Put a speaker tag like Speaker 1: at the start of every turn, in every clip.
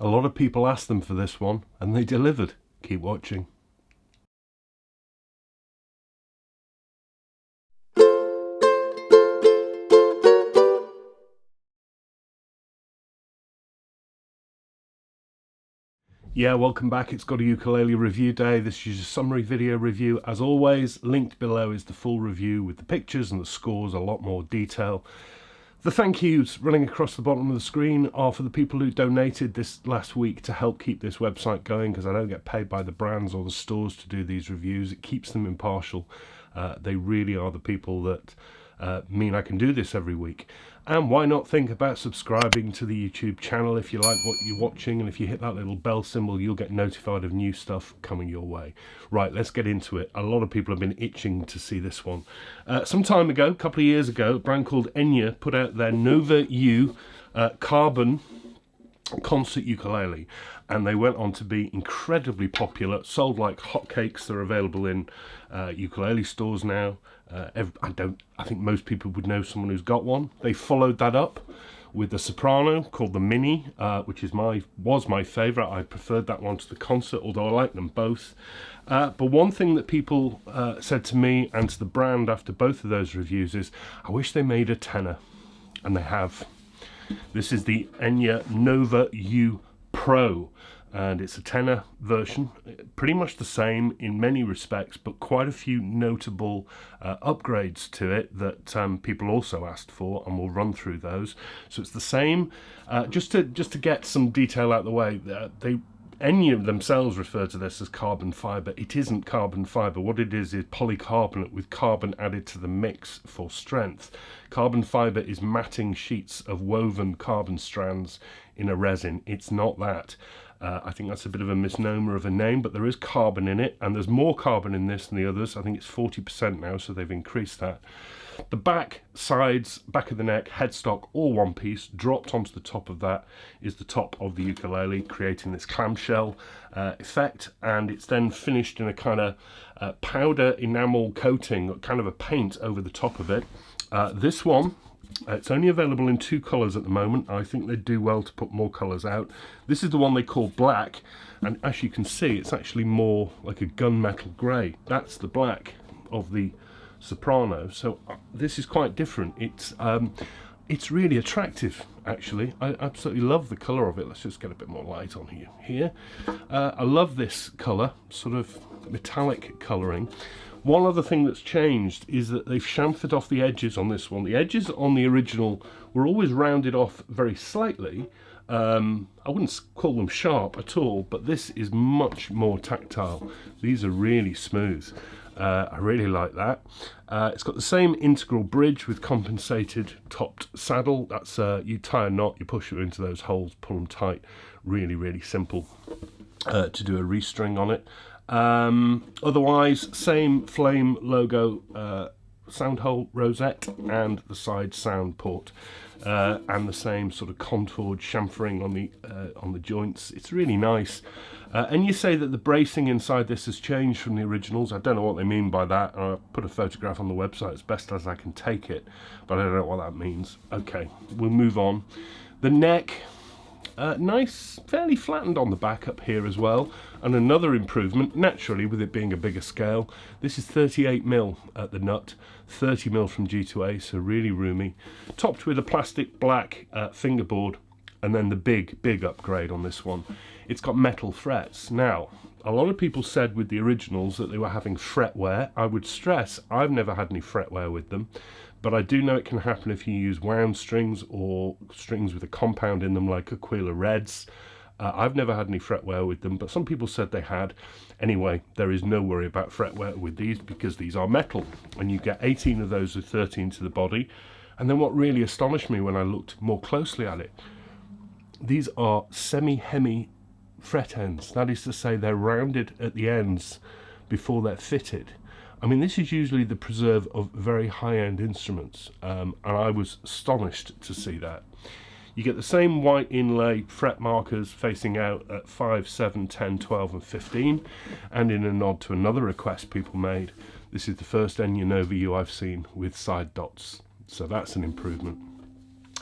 Speaker 1: A lot of people asked them for this one, and they delivered. Keep watching. Yeah, welcome back. It's GotAUkulele review day. This is your summary video review. As always, linked below is the full review with the pictures and the scores, a lot more detail. The thank yous running across the bottom of the screen are for the people who donated this last week to help keep this website going, because I don't get paid by the brands or the stores to do these reviews. It keeps them impartial. They really are the people that mean I can do this every week. And why not think about subscribing to the YouTube channel if you like what you're watching, and if you hit that little bell symbol, you'll get notified of new stuff coming your way. Right, let's get into it. A lot of people have been itching to see this one. Some time ago, a couple of years ago, a brand called Enya put out their Nova U carbon concert ukulele, and they went on to be incredibly popular, sold like hotcakes. They're available in ukulele stores now. I think most people would know someone who's got one. They followed that up with the soprano called the Mini, which was my favourite. I preferred that one to the concert, although I like them both. But one thing that people said to me and to the brand after both of those reviews is, I wish they made a tenor, and they have. This is the Enya Nova U Pro, and it's a tenor version, pretty much the same in many respects, but quite a few notable upgrades to it that people also asked for, and we'll run through those. So it's the same. Just to get some detail out of the way, Enya themselves refer to this as carbon fibre. It isn't carbon fibre. What it is polycarbonate with carbon added to the mix for strength. Carbon fibre is matting sheets of woven carbon strands in a resin. It's not that. I think that's a bit of a misnomer of a name, but there is carbon in it, and there's more carbon in this than the others. I think it's 40% now, so they've increased that. The back, sides, back of the neck, headstock, all one piece. Dropped onto the top of that is the top of the ukulele, creating this clamshell effect, and it's then finished in a kind of powder enamel coating, kind of a paint over the top of it. This one, it's only available in 2 colours at the moment. I think they'd do well to put more colours out. This is the one they call black, and as you can see, it's actually more like a gunmetal grey. That's the black of the soprano. So this is quite different. It's really attractive, actually. I absolutely love the colour of it. Let's just get a bit more light on here. I love this colour, sort of metallic colouring. One other thing that's changed is that they've chamfered off the edges on this one. The edges on the original were always rounded off very slightly. I wouldn't call them sharp at all, but this is much more tactile. These are really smooth. I really like that. It's got the same integral bridge with compensated topped saddle. That's you tie a knot, you push it into those holes, pull them tight. Really, really simple to do a restring on it. Otherwise, same flame logo sound hole rosette and the side sound port, and the same sort of contoured chamfering on the joints. It's really nice. And you say that the bracing inside this has changed from the originals. I don't know what they mean by that. I put a photograph on the website as best as I can take it, but I don't know what that means. Okay, we'll move on. The neck, nice, fairly flattened on the back up here as well. And another improvement, naturally, with it being a bigger scale. This is 38mm at the nut, 30mm from G2A, so really roomy. Topped with a plastic black fingerboard, and then the big upgrade on this one. It's got metal frets. Now, a lot of people said with the originals that they were having fret wear. I would stress, I've never had any fret wear with them, but I do know it can happen if you use wound strings or strings with a compound in them like Aquila Reds. I've never had any fret wear with them, but some people said they had. Anyway, there is no worry about fret wear with these because these are metal, and you get 18 of those with 13 to the body. And then what really astonished me when I looked more closely at it, these are semi-hemi fret ends. That is to say, they're rounded at the ends before they're fitted. I mean, this is usually the preserve of very high-end instruments, and I was astonished to see that. You get the same white inlay fret markers facing out at 5, 7, 10, 12 and 15, and in a nod to another request people made, this is the first Enya Nova U I've seen with side dots, so that's an improvement.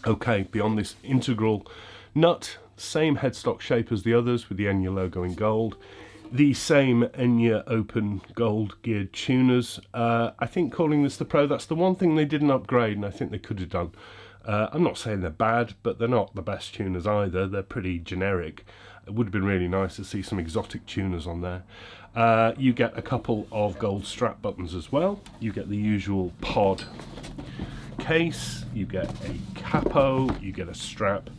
Speaker 1: Okay, beyond this integral nut, Same headstock shape as the others with the Enya logo in gold. The same Enya open gold geared tuners. I think calling this the Pro, that's the one thing they didn't upgrade, and I think they could have done. I'm not saying they're bad, but they're not the best tuners either. They're pretty generic. It would have been really nice to see some exotic tuners on there. You get a couple of gold strap buttons as well. You get the usual pod case, you get a capo, you get a strap,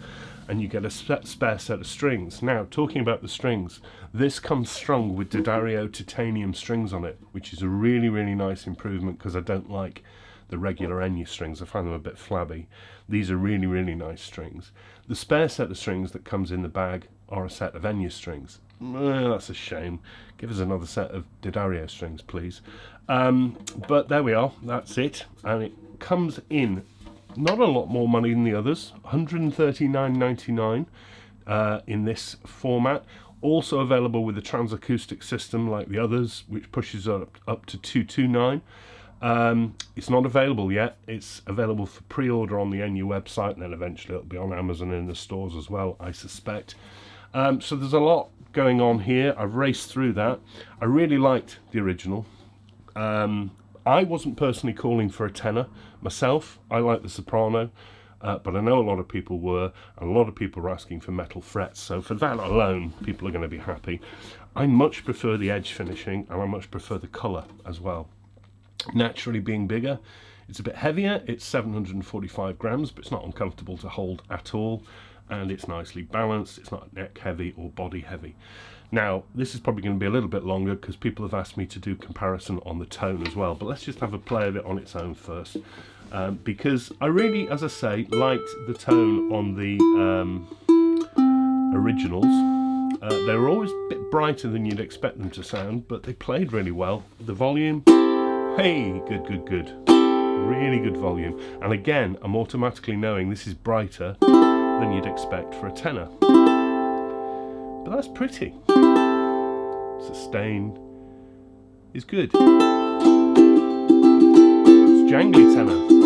Speaker 1: and you get a spare set of strings. Now, talking about the strings, this comes strung with D'Addario titanium strings on it, which is a really, really nice improvement because I don't like the regular Enya strings. I find them a bit flabby. These are really, really nice strings. The spare set of strings that comes in the bag are a set of Enya strings. That's a shame. Give us another set of D'Addario strings, please. But there we are. That's it. And it comes in not a lot more money than the others. $139.99 in this format. Also available with a transacoustic system like the others, which pushes up to $229. It's not available yet. It's available for pre-order on the Enya website, and then eventually it'll be on Amazon and in the stores as well, I suspect. So there's a lot going on here. I've raced through that. I really liked the original. I wasn't personally calling for a tenor myself. I like the soprano, but I know a lot of people were, and a lot of people were asking for metal frets. So for that alone, people are going to be happy. I much prefer the edge finishing, and I much prefer the colour as well. Naturally being bigger, it's a bit heavier. It's 745 grams, but it's not uncomfortable to hold at all, and it's nicely balanced. It's not neck heavy or body heavy. Now, this is probably going to be a little bit longer because people have asked me to do comparison on the tone as well, but let's just have a play of it on its own first, because I really, as I say, liked the tone on the originals. They were always a bit brighter than you'd expect them to sound, but they played really well. The volume, hey, good. Really good volume. And again, I'm automatically knowing this is brighter than you'd expect for a tenor. But that's pretty. Sustain is good. It's jangly tenor.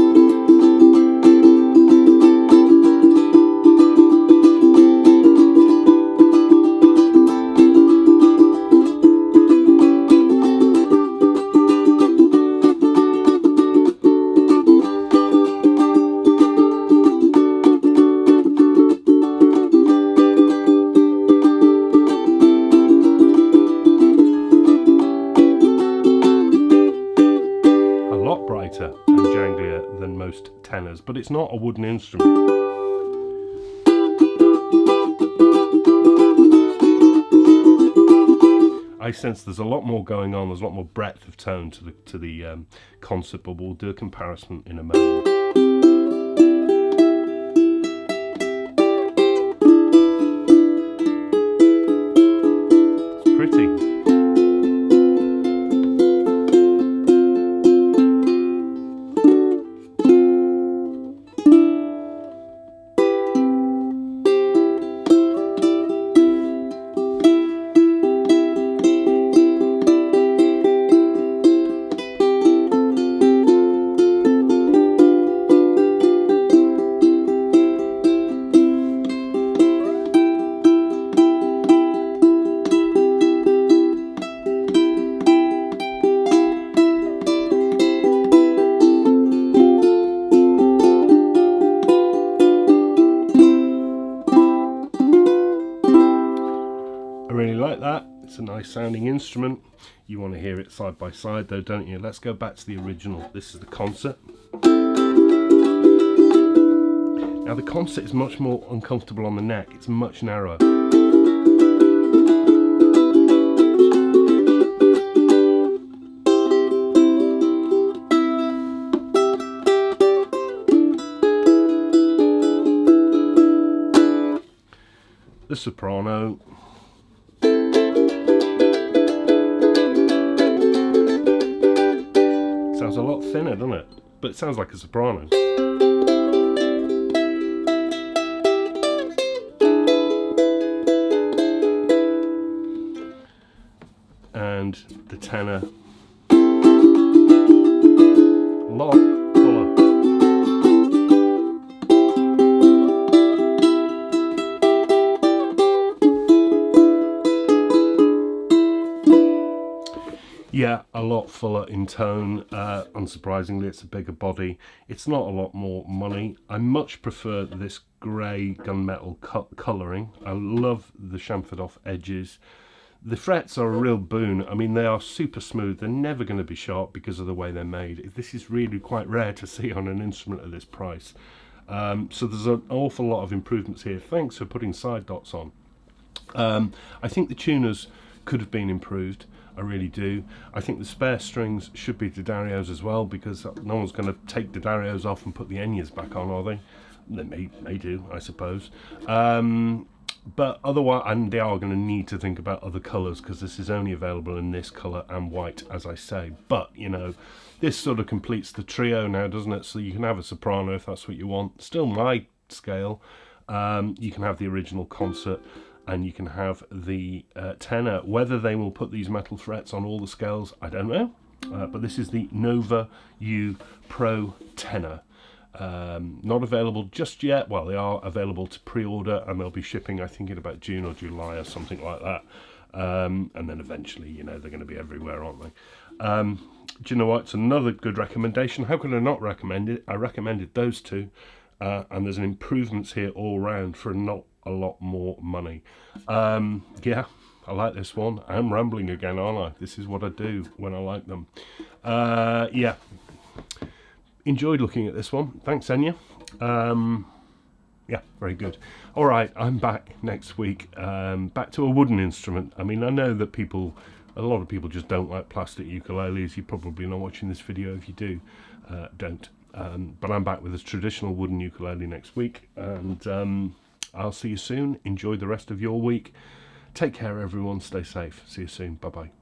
Speaker 1: And janglier than most tenors, but it's not a wooden instrument. I sense there's a lot more going on. There's a lot more breadth of tone to the concert, but we'll do a comparison in a moment. It's pretty. I really like that. It's a nice sounding instrument. You want to hear it side by side though, don't you? Let's go back to the original. This is the concert. Now the concert is much more uncomfortable on the neck. It's much narrower. The soprano. Sounds a lot thinner, doesn't it? But it sounds like a soprano. And the tenor. A lot fuller. Yeah, a lot fuller in tone. Unsurprisingly, it's a bigger body. It's not a lot more money. I much prefer this grey gunmetal colouring. I love the chamfered off edges. The frets are a real boon. I mean, they are super smooth. They're never going to be sharp because of the way they're made. This is really quite rare to see on an instrument at this price. So there's an awful lot of improvements here. Thanks for putting side dots on. I think the tuners could have been improved. I really do. I think the spare strings should be D'Addario's as well, because no one's going to take D'Addario's off and put the Enyas back on, are they? They may do, I suppose. But otherwise, and they are going to need to think about other colours, because this is only available in this colour and white, as I say. But, you know, this sort of completes the trio now, doesn't it? So you can have a soprano if that's what you want. Still my scale. You can have the original concert, and you can have the tenor. Whether they will put these metal frets on all the scales, I don't know. But this is the Nova U Pro Tenor. Not available just yet. Well, they are available to pre-order, and they'll be shipping, I think, in about June or July or something like that. And then eventually, you know, they're going to be everywhere, aren't they? Do you know what? It's another good recommendation. How could I not recommend it? I recommended those two, and there's an improvements here all round for not a lot more money. Yeah, I like this one. I'm rambling again, aren't I? This is what I do when I like them. Yeah, enjoyed looking at this one. Thanks, Enya. Yeah, very good. All right, I'm back next week. Back to a wooden instrument. I mean, I know that a lot of people just don't like plastic ukuleles. You're probably not watching this video. If you do, don't. But I'm back with a traditional wooden ukulele next week, and I'll see you soon. Enjoy the rest of your week. Take care, everyone. Stay safe. See you soon. Bye-bye.